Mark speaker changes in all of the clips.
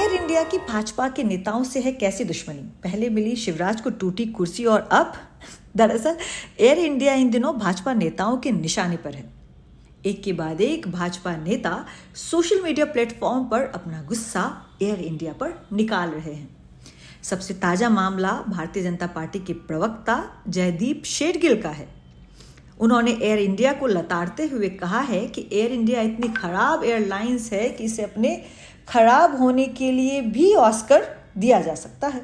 Speaker 1: Air India की भाजपा के नेताओं से है कैसी दुश्मनी। पहले मिली शिवराज को टूटी कुर्सी और अब दरअसल एयर इंडिया इन दिनों भाजपा नेताओं के निशाने पर है। एक के बाद एक भाजपा नेता सोशल मीडिया प्लेटफॉर्म पर अपना गुस्सा एयर इंडिया पर निकाल रहे हैं। सबसे ताजा मामला भारतीय जनता पार्टी के प्रवक्ता जयदीप शेरगिल का है। उन्होंने एयर इंडिया को लताड़ते हुए कहा है कि एयर इंडिया इतनी खराब एयरलाइंस है कि इसे अपने खराब होने के लिए भी ऑस्कर दिया जा सकता है।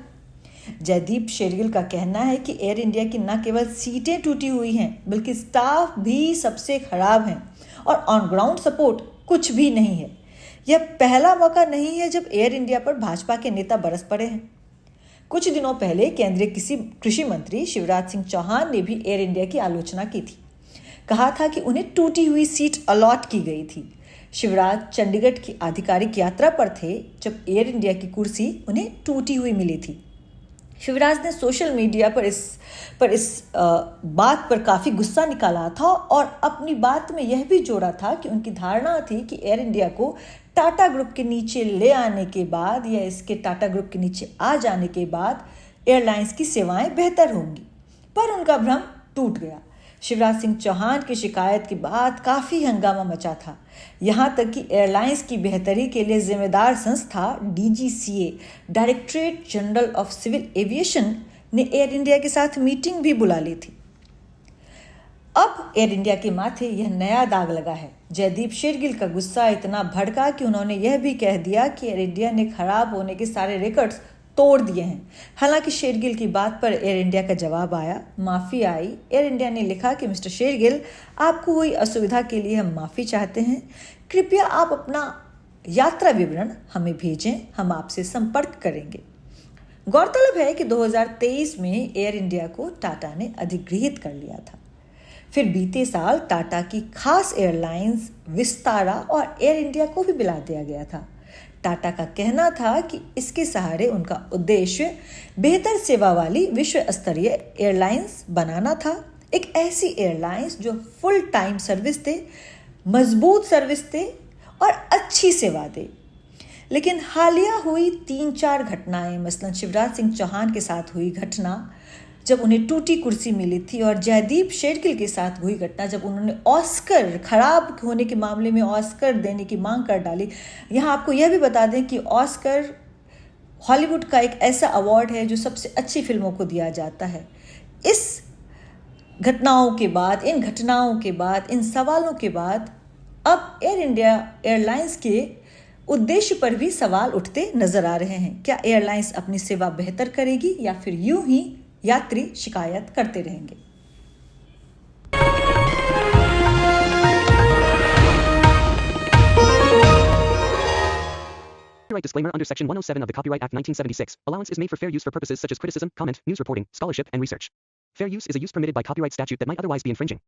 Speaker 1: जयदीप शेरगिल का कहना है कि एयर इंडिया की न केवल सीटें टूटी हुई हैं बल्कि स्टाफ भी सबसे खराब हैं और ऑन ग्राउंड सपोर्ट कुछ भी नहीं है। यह पहला मौका नहीं है जब एयर इंडिया पर भाजपा के नेता बरस पड़े हैं। कुछ दिनों पहले केंद्रीय कृषि मंत्री शिवराज सिंह चौहान ने भी एयर इंडिया की आलोचना की थी। कहा था कि उन्हें टूटी हुई सीट अलॉट की गई थी। शिवराज चंडीगढ़ की आधिकारिक यात्रा पर थे जब एयर इंडिया की कुर्सी उन्हें टूटी हुई मिली थी। शिवराज ने सोशल मीडिया पर इस बात पर काफ़ी गुस्सा निकाला था और अपनी बात में यह भी जोड़ा था कि उनकी धारणा थी कि एयर इंडिया को टाटा ग्रुप के नीचे ले आने के बाद या इसके टाटा ग्रुप के नीचे आ जाने के बाद एयरलाइंस की सेवाएं बेहतर होंगी, पर उनका भ्रम टूट गया। शिवराज सिंह चौहान की शिकायत के बाद काफ़ी हंगामा मचा था। यहाँ तक कि एयरलाइंस की बेहतरी के लिए जिम्मेदार संस्था DGCA directorate general of civil aviation ने एयर इंडिया के साथ मीटिंग भी बुला ली थी। अब एयर इंडिया के माथे यह नया दाग लगा है। जयदीप शेरगिल का गुस्सा इतना भड़का कि उन्होंने यह भी कह दिया कि एयर इंडिया ने खराब होने के सारे रिकॉर्ड्स तोड़ दिए हैं। हालांकि शेरगिल की बात पर एयर इंडिया का जवाब आया, माफ़ी आई। एयर इंडिया ने लिखा कि मिस्टर शेरगिल, आपको हुई असुविधा के लिए हम माफ़ी चाहते हैं। कृपया आप अपना यात्रा विवरण हमें भेजें, हम आपसे संपर्क करेंगे। गौरतलब है कि 2023 में एयर इंडिया को टाटा ने अधिगृहित कर लिया था। फिर बीते साल टाटा की खास एयरलाइंस विस्तारा और एयर इंडिया को भी मिला दिया गया था। टाटा का कहना था कि इसके सहारे उनका उद्देश्य बेहतर सेवा वाली विश्व स्तरीय एयरलाइंस बनाना था। एक ऐसी एयरलाइंस जो फुल टाइम सर्विस दे, मजबूत सर्विस दे और अच्छी सेवा दे। लेकिन हालिया हुई 3-4 घटनाएं, मसलन शिवराज सिंह चौहान के साथ हुई घटना जब उन्हें टूटी कुर्सी मिली थी और जयदीप शेरगिल के साथ हुई घटना जब उन्होंने ऑस्कर खराब होने के मामले में ऑस्कर देने की मांग कर डाली। यहाँ आपको यह भी बता दें कि ऑस्कर हॉलीवुड का एक ऐसा अवार्ड है जो सबसे अच्छी फिल्मों को दिया जाता है। इस घटनाओं के बाद, इन घटनाओं के बाद, इन सवालों के बाद अब एयर इंडिया एयरलाइंस के उद्देश्य पर भी सवाल उठते नजर आ रहे हैं। क्या एयरलाइंस अपनी सेवा बेहतर करेगी या फिर यूं ही यात्री शिकायत करते रहेंगे?
Speaker 2: Copyright disclaimer under Section 107 of the Copyright Act 1976. Allowance is made for fair use for purposes such as criticism, comment, news reporting, scholarship, and research. Fair use is a use permitted by copyright statute that might otherwise be infringing.